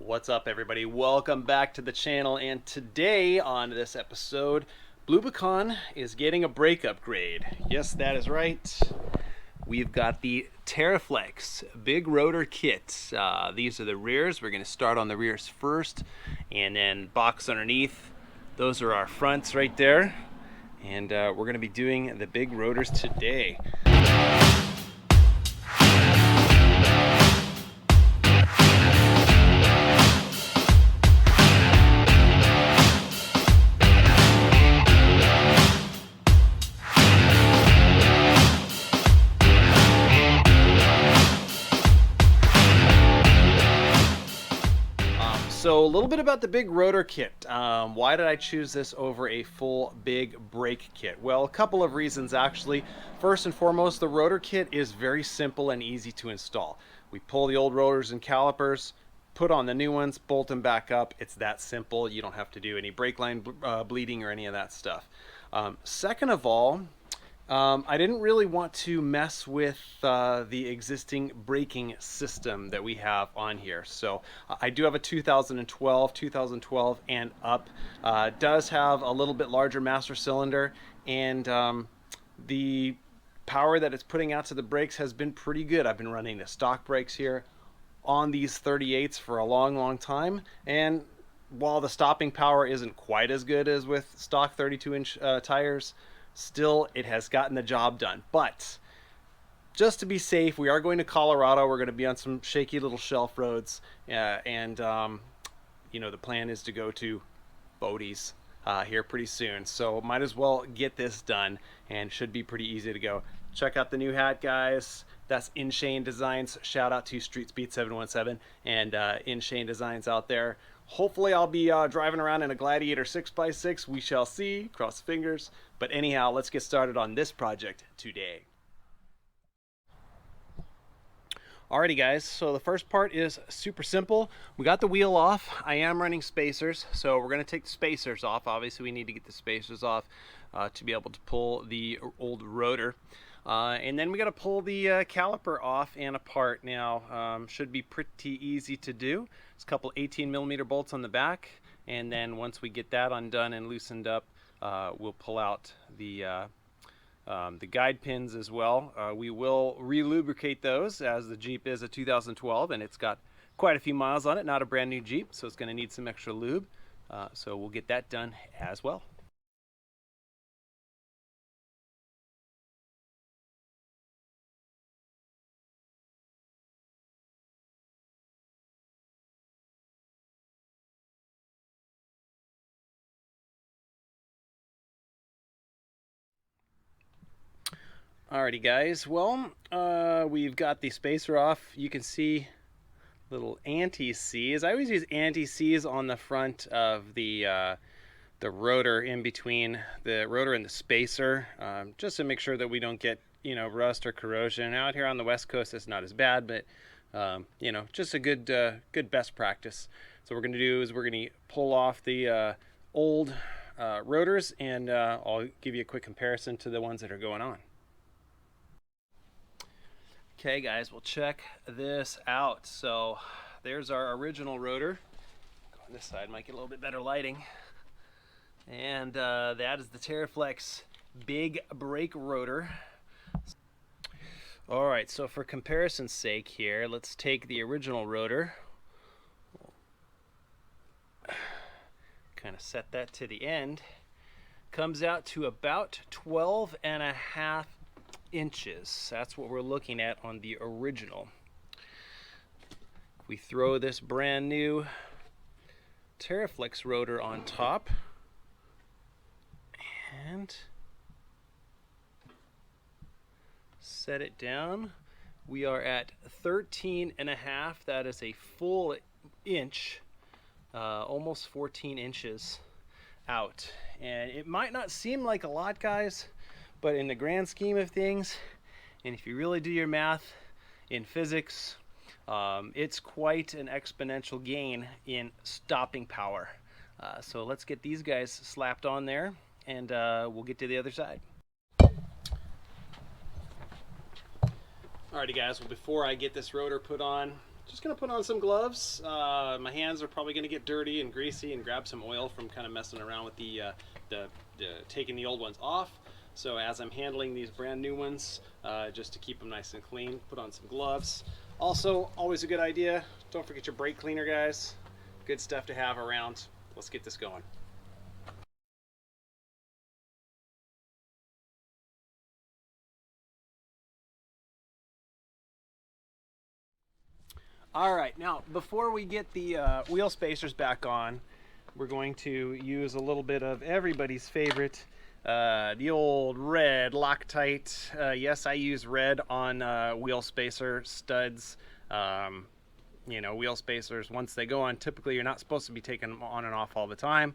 What's up, everybody? Welcome back to the channel, and today on this episode, Blubicon is getting a brake upgrade. Yes, that is right. We've got the Teraflex big rotor kit. These are the rears. We're going to start on the rears first, and then box underneath. Those are our fronts right there, and we're going to be doing the big rotors today. So a little bit about the big rotor kit. Why did I choose this over a full big brake kit? Well, a couple of reasons actually. First and foremost, the rotor kit is very simple and easy to install. We pull the old rotors and calipers, put on the new ones, bolt them back up. It's that simple. You don't have to do any brake line bleeding or any of that stuff. Second of all, I didn't really want to mess with the existing braking system that we have on here. So I do have a 2012 and up. Does have a little bit larger master cylinder, and the power that it's putting out to the brakes has been pretty good. I've been running the stock brakes here on these 38s for a long time, and while the stopping power isn't quite as good as with stock 32-inch tires, still it has gotten the job done. But just to be safe, we are going to Colorado. We're going to be on some shaky little shelf roads, and you know, the plan is to go to Bodie's here pretty soon, so might as well get this done, and should be pretty easy to go. Check out the new hat, guys. That's InShane Designs. Shout out to StreetSpeed717 and InShane Designs out there. Hopefully I'll be driving around in a Gladiator 6x6. We shall see. Cross fingers. But anyhow, let's get started on this project today. Alrighty, guys, so the first part is super simple. We got the wheel off. I am running spacers, so we're going to take the spacers off. Obviously we need to get the spacers off to be able to pull the old rotor. And then we got to pull the caliper off and apart. Now, should be pretty easy to do. There's a couple 18mm bolts on the back, and then once we get that undone and loosened up, we'll pull out the guide pins as well. We will re-lubricate those, as the Jeep is a 2012 and it's got quite a few miles on it. Not a brand new Jeep, so it's going to need some extra lube. So we'll get that done as well. Alrighty, guys, well, we've got the spacer off. You can see little anti-Cs. I always use anti-Cs on the front of the rotor, in between the rotor and the spacer, just to make sure that we don't get, you know, rust or corrosion. Out here on the West Coast, it's not as bad, but you know, just a good best practice. So what we're going to do is we're going to pull off the old rotors, and I'll give you a quick comparison to the ones that are going on. Okay, guys, well, check this out. So there's our original rotor. Go on this side, might get a little bit better lighting. And that is the Teraflex big brake rotor. All right, so for comparison's sake here, let's take the original rotor. Kind of set that to the end. Comes out to about 12.5 inches. That's what we're looking at on the original. We throw this brand new Teraflex rotor on top, and set it down. We are at 13.5. That is a full inch, almost 14 inches out. And it might not seem like a lot, guys, but in the grand scheme of things, and if you really do your math in physics, it's quite an exponential gain in stopping power. So let's get these guys slapped on there, and we'll get to the other side. Alrighty, guys, well, before I get this rotor put on, just gonna put on some gloves. My hands are probably gonna get dirty and greasy, and grab some oil from kind of messing around with the taking the old ones off. So as I'm handling these brand new ones, just to keep them nice and clean, put on some gloves. Also, always a good idea, don't forget your brake cleaner, guys. Good stuff to have around. Let's get this going. All right, now before we get the wheel spacers back on, we're going to use a little bit of everybody's favorite, the old red Loctite. Yes, I use red on wheel spacer studs. You know, wheel spacers, once they go on, typically you're not supposed to be taking them on and off all the time.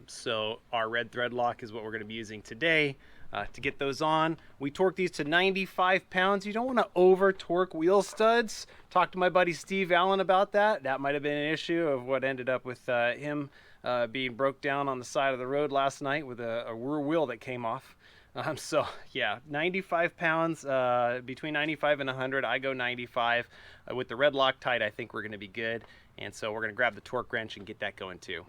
So our red thread lock is what we're going to be using today. To get those on, we torque these to 95 pounds. You don't want to over torque wheel studs. Talked to my buddy Steve Allen about that. That might have been an issue of what ended up with him being broke down on the side of the road last night with a rear wheel that came off. So yeah, 95 pounds, between 95 and 100. I go 95. With the red Loctite, I think we're going to be good. And so we're going to grab the torque wrench and get that going too.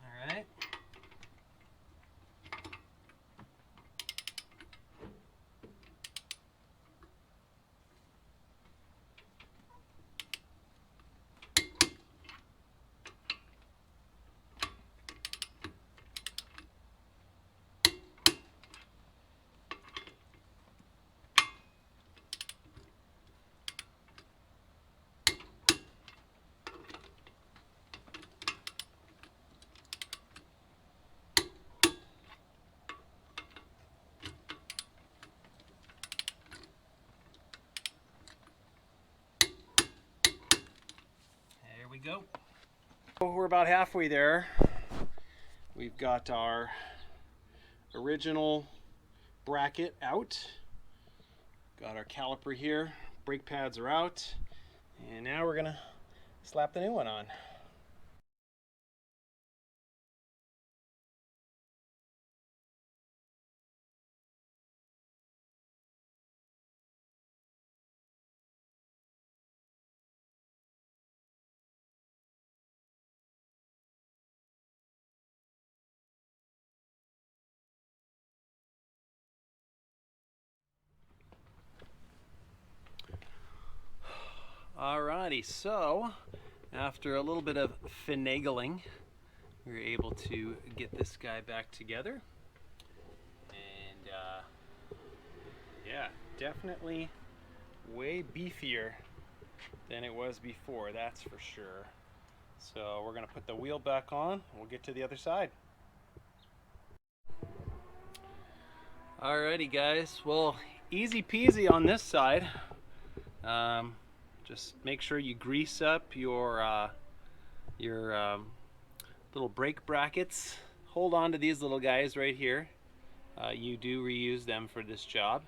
All right. There we go. We're about halfway there. We've got our original bracket out. Got our caliper here. Brake pads are out. And now we're gonna slap the new one on. Alrighty, so after a little bit of finagling, we were able to get this guy back together. And yeah, definitely way beefier than it was before, that's for sure. So we're gonna put the wheel back on. We'll get to the other side. Alrighty guys, well, easy peasy on this side. Just make sure you grease up your little brake brackets. Hold on to these little guys right here. You do reuse them for this job.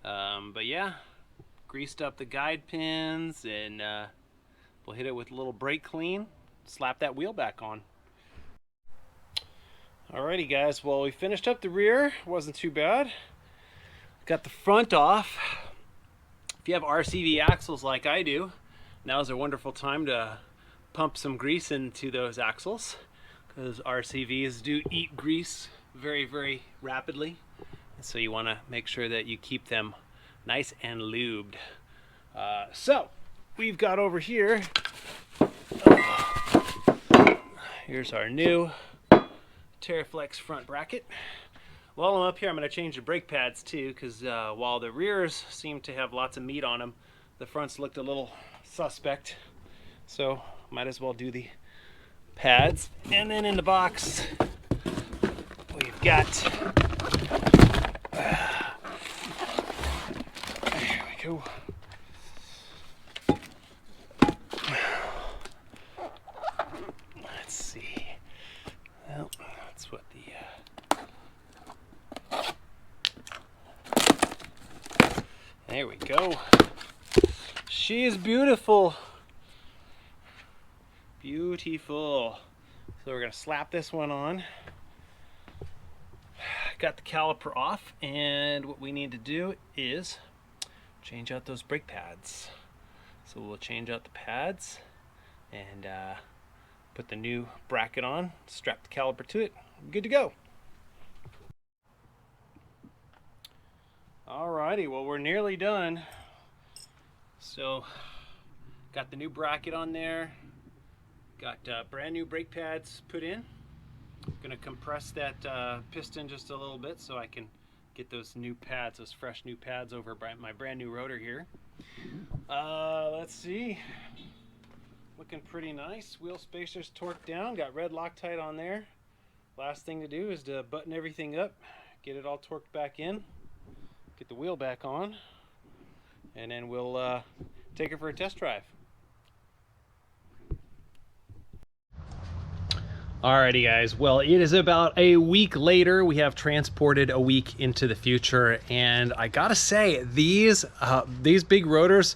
But yeah, greased up the guide pins, and we'll hit it with a little brake clean, slap that wheel back on. Alrighty guys, well, we finished up the rear. Wasn't too bad. Got the front off. If you have RCV axles like I do, now is a wonderful time to pump some grease into those axles, because RCVs do eat grease very, very rapidly. And so you want to make sure that you keep them nice and lubed. So we've got over here, here's our new Teraflex front bracket. While I'm up here, I'm going to change the brake pads too, because while the rears seem to have lots of meat on them, the fronts looked a little suspect. So might as well do the pads. And then in the box, we've got, there we go, go. She is beautiful. Beautiful. So we're gonna slap this one on. Got the caliper off, and what we need to do is change out those brake pads. So we'll change out the pads and put the new bracket on, strap the caliper to it. Good to go. Alrighty, well, we're nearly done. So got the new bracket on there, got brand new brake pads put in. Gonna compress that piston just a little bit so I can get those new pads, those fresh new pads over my brand new rotor here. Let's see, looking pretty nice. Wheel spacers torqued down, got red Loctite on there. Last thing to do is to button everything up, get it all torqued back in, get the wheel back on, and then we'll take it for a test drive. Alrighty guys, well, it is about a week later. We have transported a week into the future, and I gotta say, these big rotors,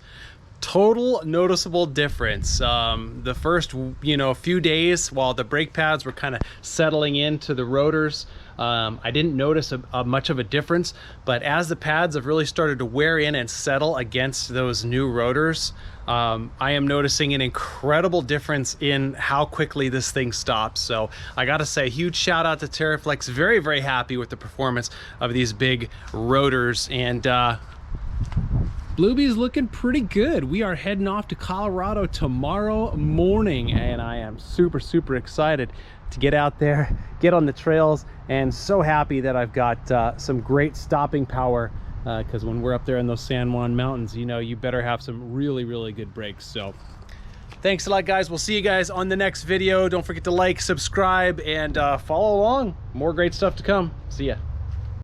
total noticeable difference. The first few days while the brake pads were kind of settling into the rotors, I didn't notice much of a difference, but as the pads have really started to wear in and settle against those new rotors, I am noticing an incredible difference in how quickly this thing stops. So I gotta say, huge shout out to Teraflex. Very, very happy with the performance of these big rotors, and Bluebee's looking pretty good. We are heading off to Colorado tomorrow morning, and I am super, super excited to get out there, get on the trails, and so happy that I've got some great stopping power, because when we're up there in those San Juan mountains, you better have some really, really good brakes. So thanks a lot, guys. We'll see you guys on the next video. Don't forget to like, subscribe, and follow along. More great stuff to come. See ya.